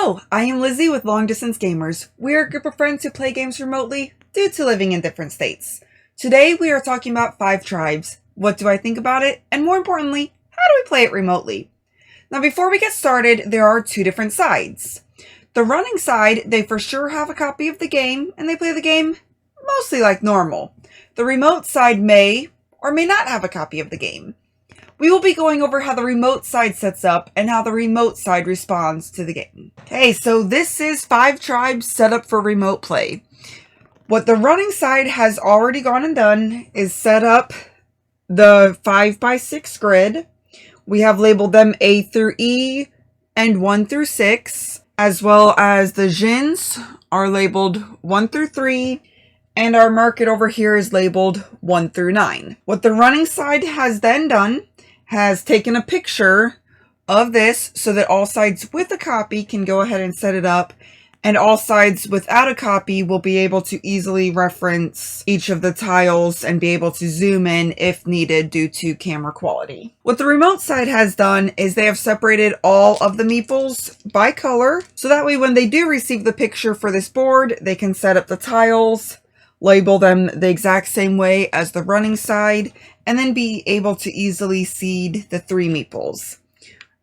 Hello, I am Lizzy with Long Distance Gamers. We are a group of friends who play games remotely due to living in different states. Today we are talking about 5 tribes. What do I think about it? And more importantly, how do we play it remotely? Now before we get started, there are 2 different sides. The running side, they for sure have a copy of the game, and they play the game mostly like normal. The remote side may or may not have a copy of the game. We will be going over how the remote side sets up and how the remote side responds to the game. Okay, so this is 5 tribes set up for remote play. What the running side has already gone and done is set up the 5x6 grid. We have labeled them A through E and 1 through 6, as well as the Jins are labeled 1 through 3, and our market over here is labeled 1 through 9. What the running side has then done has taken a picture of this so that all sides with a copy can go ahead and set it up, and all sides without a copy will be able to easily reference each of the tiles and be able to zoom in if needed due to camera quality. What the remote side has done is they have separated all of the meeples by color, so that way when they do receive the picture for this board, they can set up the tiles, label them the exact same way as the running side, and then be able to easily seed the 3 meeples.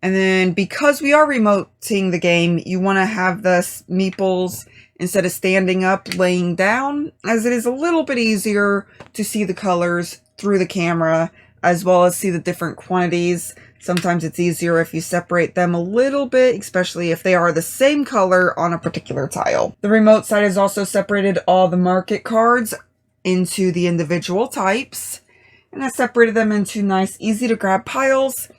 And then because we are remoting the game, you want to have the meeples, instead of standing up, laying down, as it is a little bit easier to see the colors through the camera, as well as see the different quantities. Sometimes it's easier if you separate them a little bit, especially if they are the same color on a particular tile. The remote side has also separated all the market cards into the individual types, and has separated them into nice, easy to grab piles.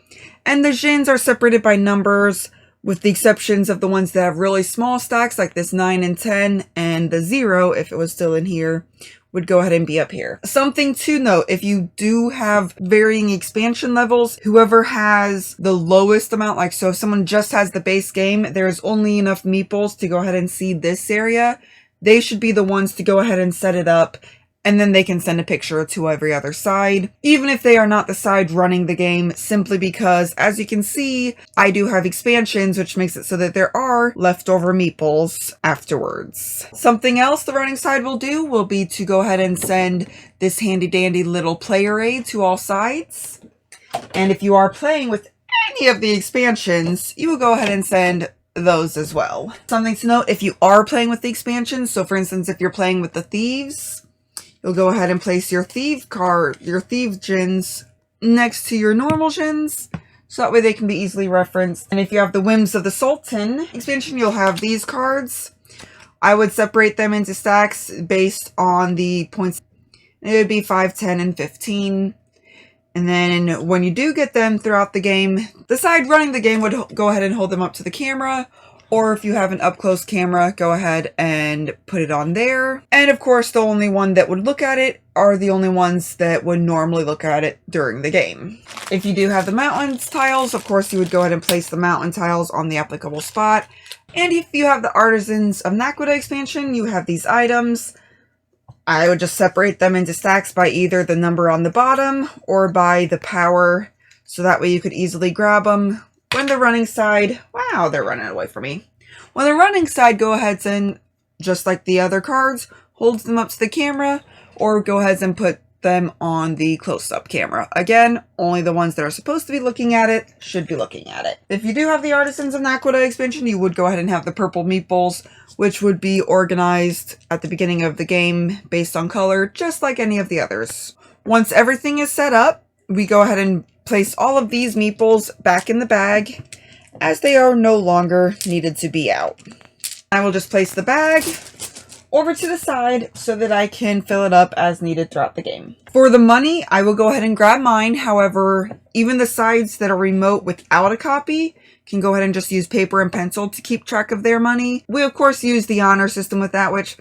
And the Jins are separated by numbers, with the exceptions of the ones that have really small stacks, like this 9 and 10, and the 0, if it was still in here, would go ahead and be up here. Something to note, if you do have varying expansion levels, whoever has the lowest amount, like so if someone just has the base game, there's only enough meeples to go ahead and seed this area, they should be the ones to go ahead and set it up, and then they can send a picture to every other side, even if they are not the side running the game, simply because, as you can see, I do have expansions, which makes it so that there are leftover meeples afterwards. Something else the running side will do will be to go ahead and send this handy dandy little player aid to all sides. And if you are playing with any of the expansions, you will go ahead and send those as well. Something to note, if you are playing with the expansions, so for instance, if you're playing with the Thieves, you'll go ahead and place your Thief Jins next to your normal Jins, so that way they can be easily referenced. And if you have the Whims of the Sultan expansion, you'll have these cards. I would separate them into stacks based on the points. It would be 5, 10, and 15. And then when you do get them throughout the game, the side running the game would go ahead and hold them up to the camera. Or if you have an up-close camera, go ahead and put it on there. And of course, the only one that would look at it are the only ones that would normally look at it during the game. If you do have the mountains tiles, of course, you would go ahead and place the mountain tiles on the applicable spot. And if you have the Artisans of Naquita expansion, you have these items. I would just separate them into stacks by either the number on the bottom or by the power, so that way you could easily grab them. When the running side, wow, they're running away from me. When the running side, go ahead and, just like the other cards, holds them up to the camera, or go ahead and put them on the close-up camera. Again, only the ones that are supposed to be looking at it should be looking at it. If you do have the Artisans of Naquita expansion, you would go ahead and have the purple meeples, which would be organized at the beginning of the game based on color, just like any of the others. Once everything is set up, we go ahead and place all of these meeples back in the bag, as they are no longer needed to be out. I will just place the bag over to the side so that I can fill it up as needed throughout the game. For the money, I will go ahead and grab mine. However, even the sides that are remote without a copy can go ahead and just use paper and pencil to keep track of their money. We of course use the honor system with that, which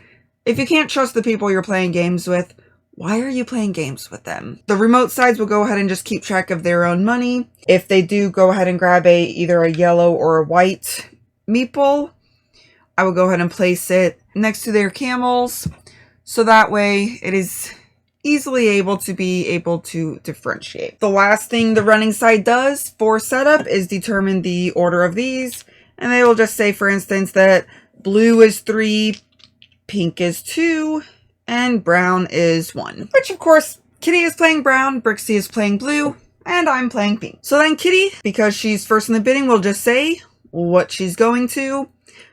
if you can't trust the people you're playing games with, why are you playing games with them? The remote sides will go ahead and just keep track of their own money. If they do go ahead and grab either a yellow or a white meeple, I will go ahead and place it next to their camels, so that way it is easily able to differentiate. The last thing the running side does for setup is determine the order of these, And they will just say, for instance, that blue is 3, pink is 2, and brown is 1. Which, of course, Kitty is playing brown, Brixie is playing blue, and I'm playing pink. So then Kitty, because she's first in the bidding, will just say what she's going to.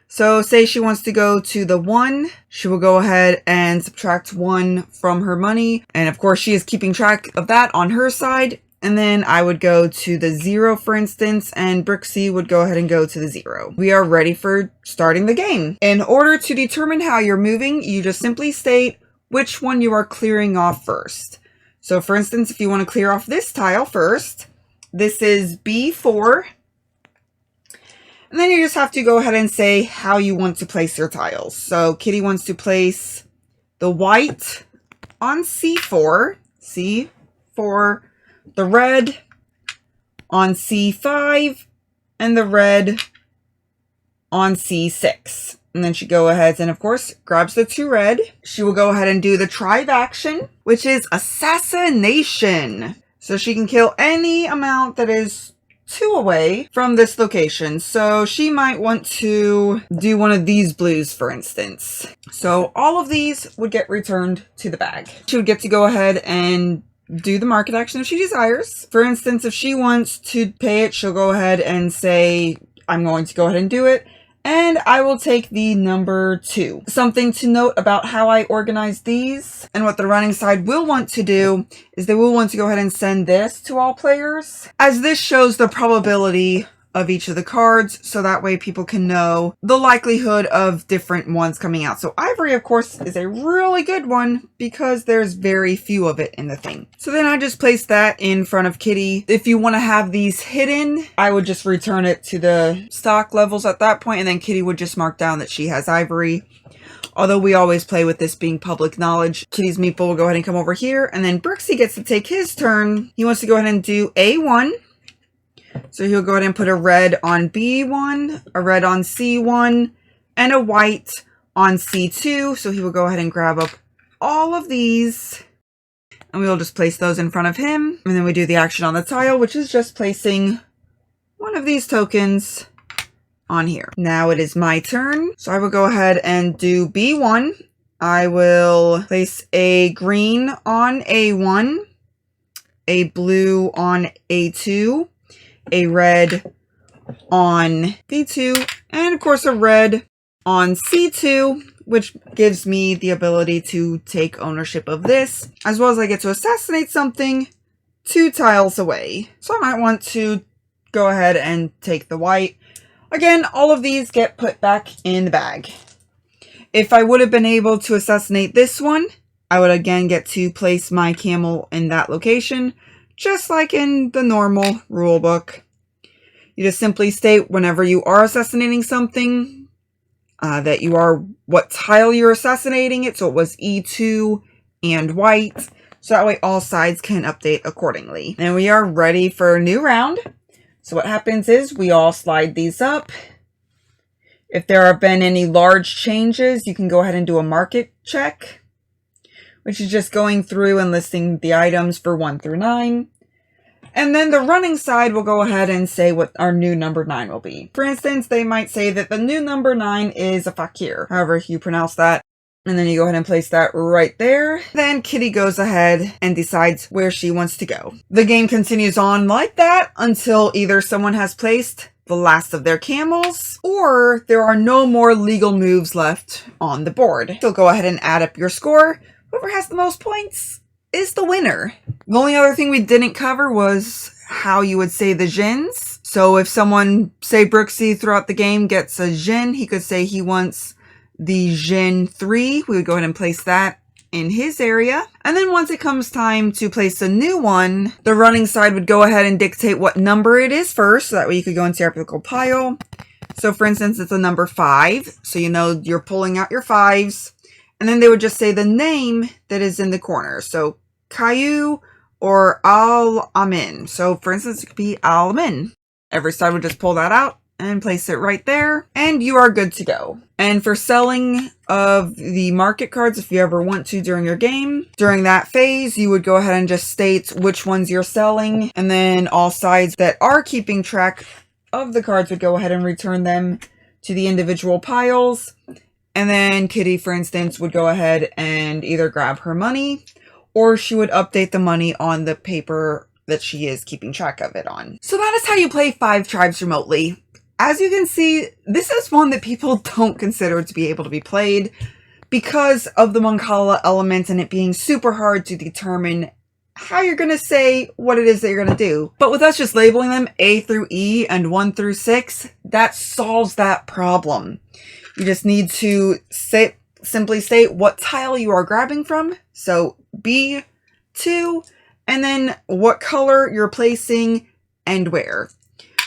So say she wants to go to the 1, she will go ahead and subtract 1 from her money. And of course she is keeping track of that on her side. And then I would go to the 0, for instance, and Brixie would go ahead and go to the 0. We are ready for starting the game. In order to determine how you're moving, you just simply state which one you are clearing off first. So for instance, if you want to clear off this tile first, this is B4. And then you just have to go ahead and say how you want to place your tiles. So Kitty wants to place the white on C4, C4, the red on C5, and the red on C6. And then she go ahead and, of course, grabs the 2 red. She will go ahead and do the tribe action, which is assassination. So she can kill any amount that is 2 away from this location. So she might want to do one of these blues, for instance. So all of these would get returned to the bag. She would get to go ahead and do the market action if she desires. For instance, if she wants to pay it, she'll go ahead and say, I'm going to go ahead and do it. And I will take the number 2. Something to note about how I organize these and what the running side will want to do is they will want to go ahead and send this to all players, as this shows the probability of each of the cards, so that way people can know the likelihood of different ones coming out. So Ivory, of course, is a really good one because there's very few of it in the thing. So then I just place that in front of Kitty. If you want to have these hidden, I would just return it to the stock levels at that point, and then Kitty would just mark down that she has Ivory. Although we always play with this being public knowledge. Kitty's meeple will go ahead and come over here, and then Brixie gets to take his turn. He wants to go ahead and do A1. So he'll go ahead and put a red on B1, a red on C1, and a white on C2. So he will go ahead and grab up all of these, and we will just place those in front of him. And then we do the action on the tile, which is just placing one of these tokens on here. Now it is my turn. So I will go ahead and do B1. I will place a green on A1, a blue on A2, a red on B2, and of course a red on C2, which gives me the ability to take ownership of this, as well as I get to assassinate something 2 tiles away. So I might want to go ahead and take the white. Again, all of these get put back in the bag. If I would have been able to assassinate this one, I would again get to place my camel in that location, just like in the normal rule book. You just simply state whenever you are assassinating something, that you are what tile you're assassinating it. So it was E2 and white. So that way all sides can update accordingly. And we are ready for a new round. So what happens is we all slide these up. If there have been any large changes, you can go ahead and do a market check, which is just going through and listing the items for 1 through 9. And then the running side will go ahead and say what our new number 9 will be. For instance, they might say that the new number 9 is a fakir, however you pronounce that. And then you go ahead and place that right there. Then Kitty goes ahead and decides where she wants to go. The game continues on like that until either someone has placed the last of their camels, or there are no more legal moves left on the board. So go ahead and add up your score. Whoever has the most points is the winner. The only other thing we didn't cover was how you would say the gens. So if someone, say Brixie, throughout the game gets a gen, he could say he wants the gen 3. We would go ahead and place that in his area. And then once it comes time to place a new one, the running side would go ahead and dictate what number it is first, so that way you could go into your applicable pile. So for instance, it's a number 5, so you know you're pulling out your 5s. And then they would just say the name that is in the corner. So Caillou or Al-Amin. So for instance, it could be Al-Amin. Every side would just pull that out and place it right there, and you are good to go. And for selling of the market cards, if you ever want to during your game, during that phase, you would go ahead and just state which ones you're selling, and then all sides that are keeping track of the cards would go ahead and return them to the individual piles. And then Kitty, for instance, would go ahead and either grab her money, or she would update the money on the paper that she is keeping track of it on. So that is how you play 5 Tribes remotely. As you can see, this is one that people don't consider to be able to be played because of the Mancala element and it being super hard to determine how you're going to say what it is that you're going to do. But with us just labeling them A through E and 1 through 6, that solves that problem. You just need to simply state what tile you are grabbing from. So B2, and then what color you're placing and where.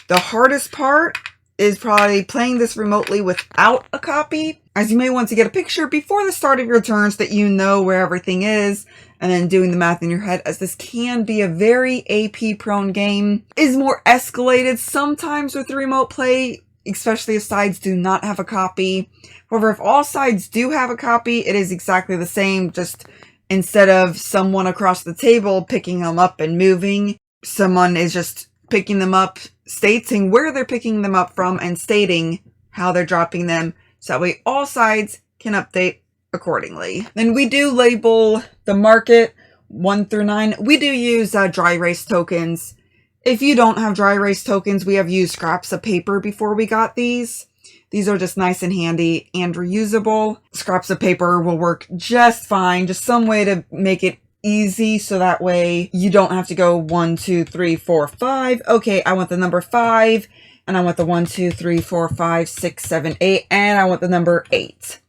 The hardest part is probably playing this remotely without a copy, as you may want to get a picture before the start of your turn so that you know where everything is, and then doing the math in your head, as this can be a very AP prone game. Is more escalated sometimes with the remote play, especially if sides do not have a copy. However, if all sides do have a copy, it is exactly the same, just instead of someone across the table picking them up and moving, someone is just picking them up, stating where they're picking them up from, and stating how they're dropping them, so that way all sides can update accordingly. Then we do label the market 1 through 9. We do use dry erase tokens. If you don't have dry erase tokens, we have used scraps of paper before we got these. These are just nice and handy and reusable. Scraps of paper will work just fine. Just some way to make it easy so that way you don't have to go 1, 2, 3, 4, 5. Okay, I want the number 5, and I want the 1, 2, 3, 4, 5, 6, 7, 8, and I want the number 8.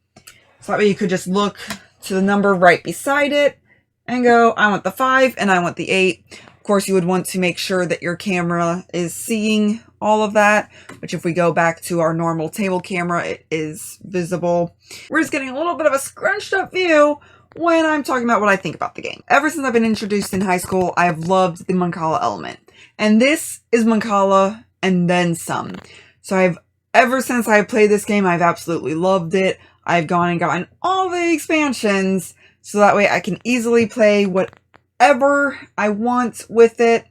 So that way you could just look to the number right beside it and go, I want the 5 and I want the 8. Of course, you would want to make sure that your camera is seeing all of that, which if we go back to our normal table camera, it is visible. We're just getting a little bit of a scrunched up view when I'm talking about what I think about the game. Ever since I've been introduced in high school, I have loved the Mancala element. And this is Mancala and then some. So ever since I played this game, I've absolutely loved it. I've gone and gotten all the expansions, so that way I can easily play whatever I want with it.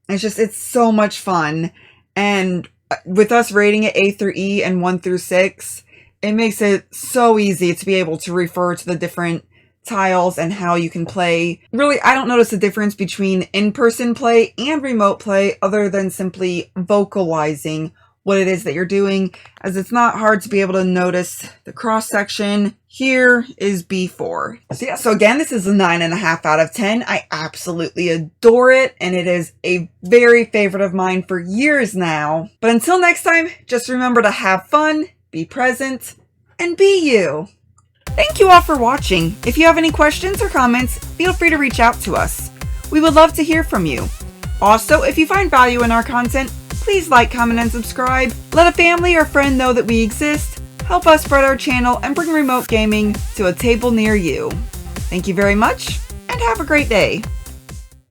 It's so much fun. And with us rating it A through E and 1 through 6, it makes it so easy to be able to refer to the different tiles and how you can play. Really, I don't notice a difference between in-person play and remote play other than simply vocalizing what it is that you're doing, as it's not hard to be able to notice the cross section. Here is B4. So again, this is a 9.5 out of 10. I absolutely adore it, and it is a very favorite of mine for years now. But until next time, just remember to have fun, be present, and be you. Thank you all for watching. If you have any questions or comments, feel free to reach out to us. We would love to hear from you. Also, if you find value in our content, please like, comment, and subscribe. Let a family or friend know that we exist. Help us spread our channel and bring remote gaming to a table near you. Thank you very much, and have a great day.